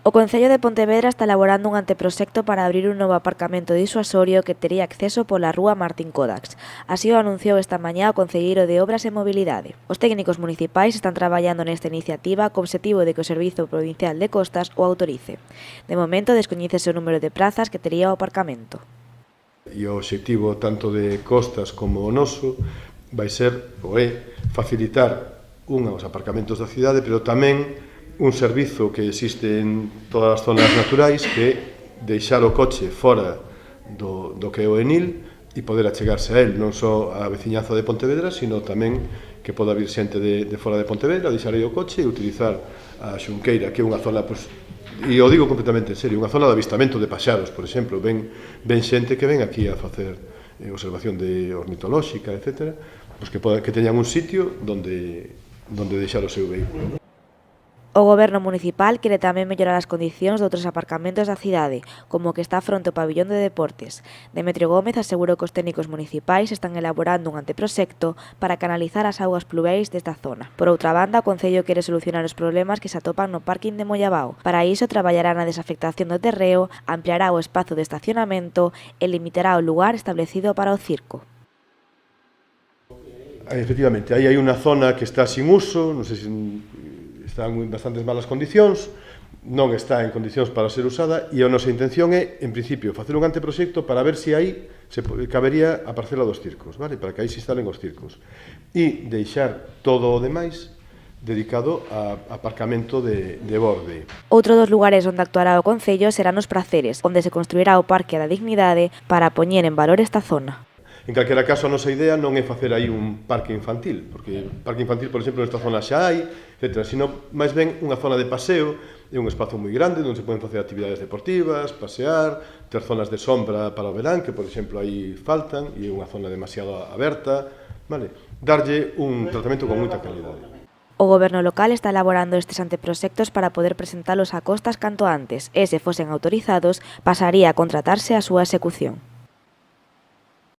O Concello de Pontevedra está elaborando un anteproxecto para abrir un novo aparcamento disuasorio que tería acceso pola rúa Martín Codax. Así o anunciou esta mañá o concelleiro de Obras e Mobilidade. Os técnicos municipais están traballando nesta iniciativa co obxectivo de que o Servizo Provincial de Costas o autorice. De momento descoñécese o número de prazas que tería o aparcamento. E o obxectivo tanto de Costas como o noso vai ser ou é facilitar os aparcamentos da cidade, pero tamén un servizo que existe en todas as zonas naturais, que é deixar o coche fora do que é o Enil e poder achegarse a él, non só a veciñanza de Pontevedra, sino tamén que poda vir xente de fora de Pontevedra, deixar aí o coche e utilizar a Xunqueira, que é unha zona, e o digo completamente en serio, unha zona de avistamento de paxaros, por exemplo, ven xente que ven aquí a facer observación de ornitolóxica, etc., que teñan un sitio donde deixar o seu vehículo. O Goberno municipal quere tamén mellorar as condicións de outros aparcamentos da cidade, como o que está fronte ao pabillón de deportes. Demetrio Gómez asegurou que os técnicos municipais están elaborando un anteproxecto para canalizar as augas pluviais desta zona. Por outra banda, o Concello quere solucionar os problemas que se atopan no parking de Mollabao. Para iso, traballará na desafectación do terreo, ampliará o espazo de estacionamento e limitará o lugar establecido para o circo. Efectivamente, aí hai unha zona que está sin uso, non sei se está en bastantes malas condicións, non está en condicións para ser usada, e a nosa intención é, en principio, facer un anteproxecto para ver se aí cabería a parcela dos circos, vale? Para que aí se instalen os circos. E deixar todo o demais dedicado a aparcamento de borde. Outro dos lugares onde actuará o Concello será nos Praceres, onde se construirá o Parque da Dignidade para poñer en valor esta zona. En calquera caso, a nosa idea non é facer aí un parque infantil, porque parque infantil, por exemplo, nesta zona xa hai, etc., sino máis ben unha zona de paseo, é un espazo moi grande onde se poden facer actividades deportivas, pasear, ter zonas de sombra para o verán, que, por exemplo, aí faltan, e é unha zona demasiado aberta, vale? Darlle un tratamento con moita calidade. O Goberno local está elaborando estes anteproxectos para poder presentalos a Costas canto antes e, se fosen autorizados, pasaría a contratarse a súa execución.